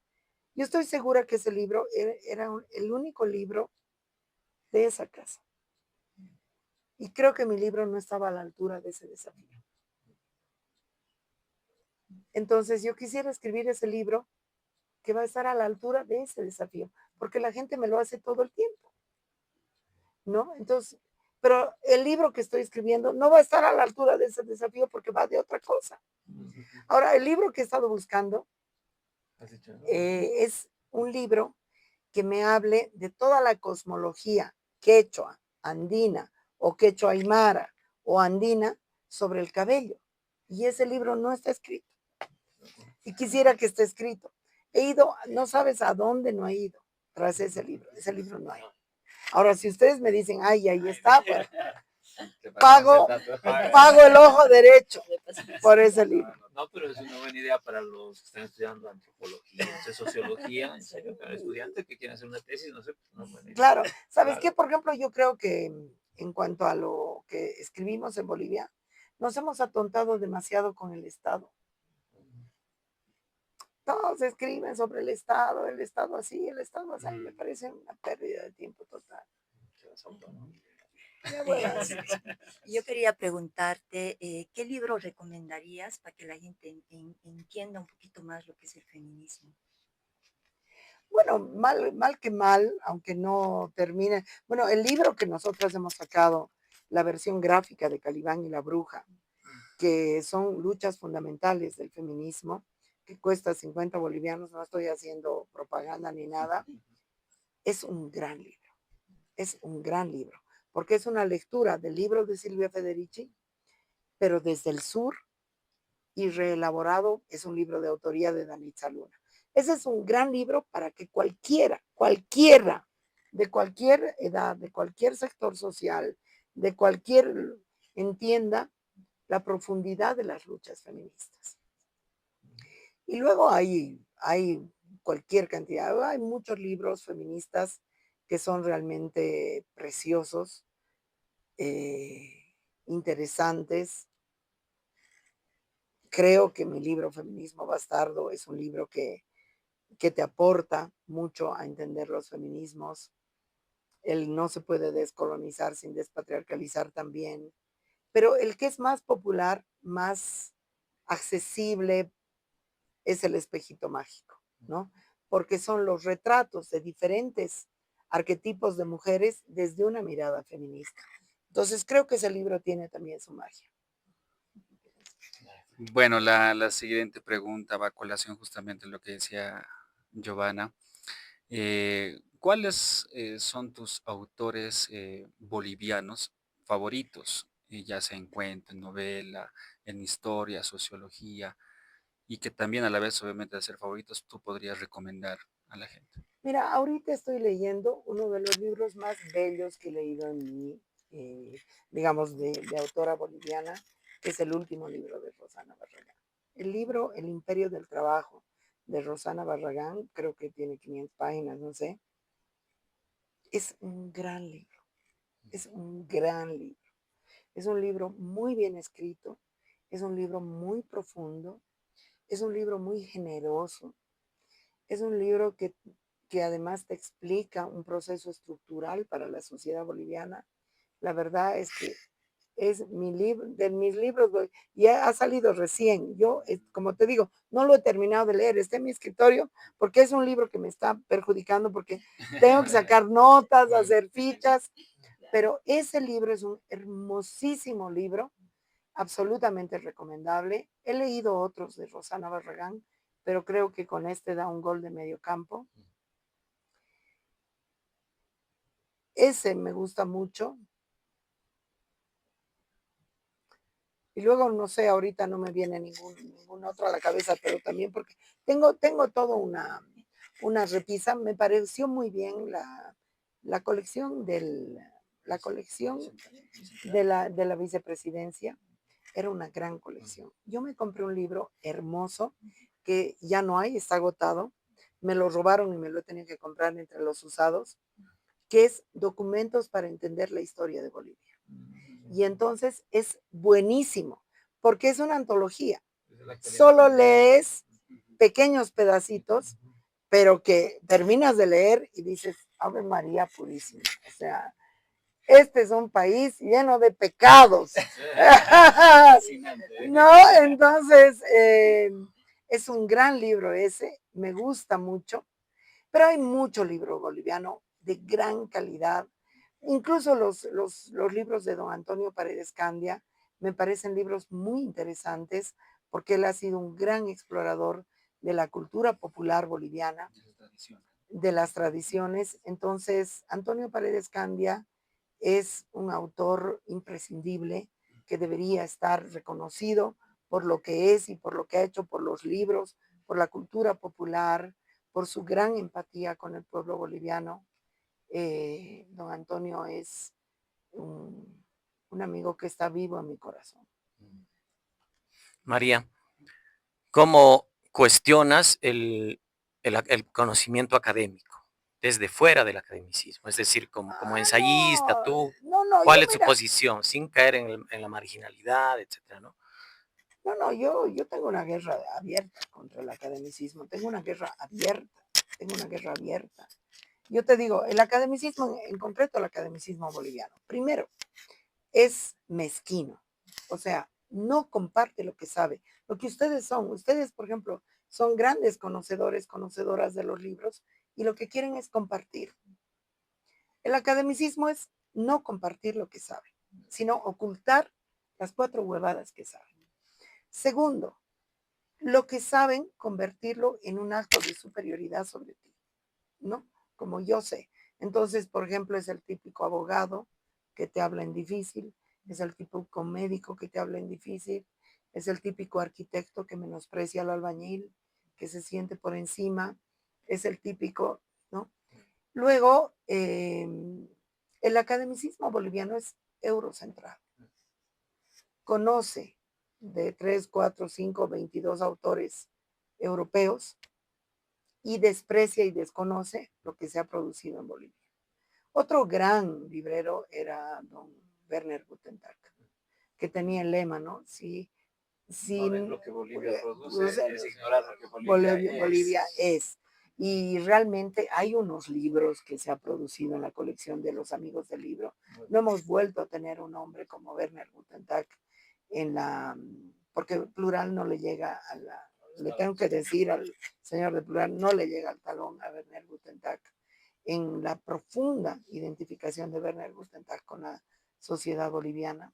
yo estoy segura que ese libro era el único libro de esa casa. Y creo que mi libro no estaba a la altura de ese desafío. Entonces yo quisiera escribir ese libro que va a estar a la altura de ese desafío, porque la gente me lo hace todo el tiempo, ¿no? Entonces, pero el libro que estoy escribiendo no va a estar a la altura de ese desafío porque va de otra cosa. Ahora, el libro que he estado buscando es un libro que me hable de toda la cosmología quechua, andina, o quechua aymara, o andina, sobre el cabello. Y ese libro no está escrito. Y quisiera que esté escrito. He ido, no sabes a dónde no he ido tras ese libro no hay. Ahora, si ustedes me dicen, ay, ahí está, pues, Te pasamos pago, el dato. pago el ojo derecho Le paso- por ese libro. No, pero es una buena idea para los que están estudiando antropología, no sé, sociología, en serio, para estudiantes que quieren hacer una tesis, no sé, pues, una buena idea. Claro, ¿sabes Claro. qué? Por ejemplo, yo creo que en cuanto a lo que escribimos en Bolivia, nos hemos atontado demasiado con el Estado. Todos escriben sobre el Estado así, el Estado así. Me parece una pérdida de tiempo total. Ya voy a decir. Yo quería preguntarte, ¿qué libro recomendarías para que la gente entienda un poquito más lo que es el feminismo? Bueno, mal que mal, aunque no termine. Bueno, el libro que nosotros hemos sacado, la versión gráfica de Calibán y la Bruja, que son luchas fundamentales del feminismo, que cuesta 50 bolivianos, no estoy haciendo propaganda ni nada, es un gran libro, es un gran libro, porque es una lectura del libro de Silvia Federici, pero desde el sur y reelaborado, es un libro de autoría de Danitza Luna. Ese es un gran libro para que cualquiera, de cualquier edad, de cualquier sector social, de cualquier, entienda la profundidad de las luchas feministas. Y luego hay cualquier cantidad, hay muchos libros feministas que son realmente preciosos, interesantes. Creo que mi libro Feminismo Bastardo es un libro que te aporta mucho a entender los feminismos. El no se puede descolonizar sin despatriarcalizar también. Pero el que es más popular, más accesible, es el espejito mágico, ¿no? Porque son los retratos de diferentes arquetipos de mujeres desde una mirada feminista. Entonces creo que ese libro tiene también su magia. Bueno, la siguiente pregunta va a colación justamente lo que decía Giovanna. ¿Cuáles son tus autores bolivianos favoritos? Ya sea en cuento, en novela, en historia, sociología, y que también a la vez, obviamente, de ser favoritos, tú podrías recomendar a la gente. Mira, ahorita estoy leyendo uno de los libros más bellos que he leído en mi, digamos, de autora boliviana, que es el último libro de Rosana Barragán. El libro El Imperio del Trabajo de Rosana Barragán, creo que tiene 500 páginas, no sé. Es un gran libro, es un gran libro. Es un libro muy bien escrito, es un libro muy profundo, es un libro muy generoso, es un libro que además te explica un proceso estructural para la sociedad boliviana. La verdad es que es mi libro, de mis libros, ya ha salido recién. Yo, como te digo, no lo he terminado de leer, está en mi escritorio porque es un libro que me está perjudicando porque tengo que sacar notas, hacer fichas, pero ese libro es un hermosísimo libro, absolutamente recomendable. He leído otros de Rosana Barragán, pero creo que con este da un gol de medio campo. Ese me gusta mucho. Y luego, no sé, ahorita no me viene ningún otro a la cabeza, pero también porque tengo todo una repisa. Me pareció muy bien la colección la colección de la vicepresidencia. Era una gran colección. Yo me compré un libro hermoso que ya no hay, está agotado. Me lo robaron y me lo he tenido que comprar entre los usados, que es Documentos para entender la historia de Bolivia. Y entonces es buenísimo, porque es una antología. Solo lees pequeños pedacitos, pero que terminas de leer y dices, Ave María Purísima. O sea, este es un país lleno de pecados. No, entonces es un gran libro ese, me gusta mucho, pero hay mucho libro boliviano de gran calidad. Incluso los libros de don Antonio Paredes Candia me parecen libros muy interesantes porque él ha sido un gran explorador de la cultura popular boliviana, de las tradiciones. Entonces, Antonio Paredes Candia es un autor imprescindible que debería estar reconocido por lo que es y por lo que ha hecho, por los libros, por la cultura popular, por su gran empatía con el pueblo boliviano. Don Antonio es un amigo que está vivo en mi corazón. María, ¿cómo cuestionas el conocimiento académico desde fuera del academicismo? Es decir, como ensayista, tú, No, ¿cuál yo es tu mira, posición? Sin caer en la marginalidad, etcétera, ¿no? yo tengo una guerra abierta contra el academicismo, tengo una guerra abierta. Yo te digo, el academicismo, en concreto el academicismo boliviano, primero, es mezquino, o sea, no comparte lo que sabe. Lo que ustedes, por ejemplo, son grandes conocedores, conocedoras de los libros, y lo que quieren es compartir. El academicismo es no compartir lo que sabe, sino ocultar las 4 huevadas que saben. Segundo, lo que saben, convertirlo en un acto de superioridad sobre ti, ¿no? Como yo sé. Entonces, por ejemplo, es el típico abogado que te habla en difícil, es el típico médico que te habla en difícil, es el típico arquitecto que menosprecia al albañil, que se siente por encima, es el típico, ¿no? Luego, el academicismo boliviano es eurocentrado. Conoce de 3, 4, 5, 22 autores europeos y desprecia y desconoce lo que se ha producido en Bolivia. Otro gran librero era don Werner Guttentag, que tenía el lema, ¿no? No ves lo que Bolivia produce, es ignorar lo que Bolivia es. Y realmente hay unos libros que se ha producido en la colección de los amigos del libro. No hemos vuelto a tener un hombre como Werner Guttentag porque Plural no le llega le tengo que decir al señor de Plural, no le llega al talón a Werner Guttentag en la profunda identificación de Werner Guttentag con la sociedad boliviana.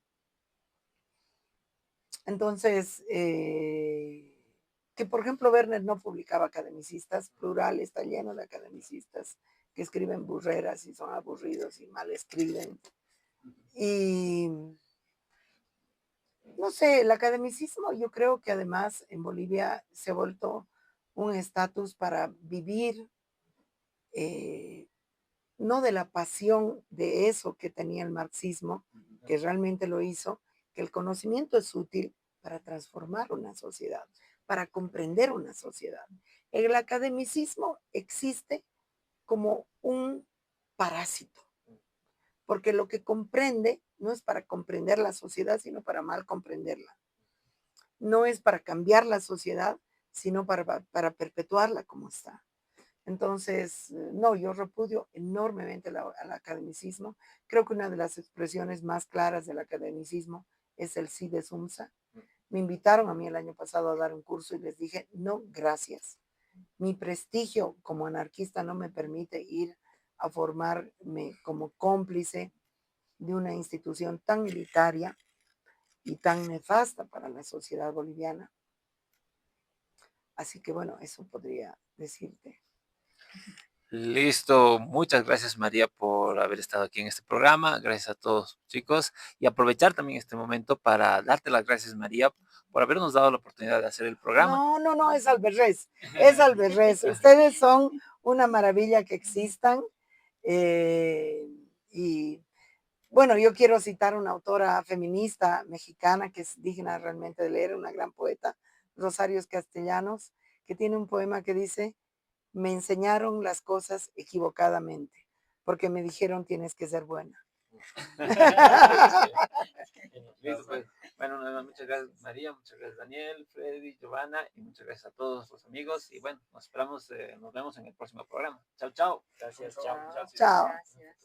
Entonces, que por ejemplo Werner no publicaba academicistas, Plural está lleno de academicistas que escriben burreras y son aburridos y mal escriben. Y no sé, el academicismo yo creo que además en Bolivia se ha vuelto un estatus para vivir, no de la pasión de eso que tenía el marxismo, que realmente lo hizo, que el conocimiento es útil para transformar una sociedad, para comprender una sociedad. El academicismo existe como un parásito, porque lo que comprende no es para comprender la sociedad, sino para mal comprenderla. No es para cambiar la sociedad, sino para perpetuarla como está. Entonces, no, yo repudio enormemente al academicismo. Creo que una de las expresiones más claras del academicismo es el sí de SUMSA. Me invitaron a mí el año pasado a dar un curso y les dije, no, gracias. Mi prestigio como anarquista no me permite ir a formarme como cómplice de una institución tan elitaria y tan nefasta para la sociedad boliviana. Así que bueno, eso podría decirte. Listo, muchas gracias María por haber estado aquí en este programa, gracias a todos chicos y aprovechar también este momento para darte las gracias María por habernos dado la oportunidad de hacer el programa. No, es al revés, es al revés. Ustedes son una maravilla que existan y bueno, yo quiero citar una autora feminista mexicana que es digna realmente de leer, una gran poeta, Rosario Castellanos, que tiene un poema que dice: me enseñaron las cosas equivocadamente, porque me dijeron tienes que ser buena. Listo, pues. Bueno, muchas gracias María, muchas gracias Daniel, Freddy, Giovanna y muchas gracias a todos los amigos y bueno, nos esperamos, nos vemos en el próximo programa. Chao, chao. Gracias, chao. Chao. Gracias.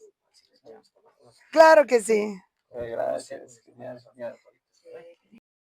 Claro que sí. Gracias, genial, genial.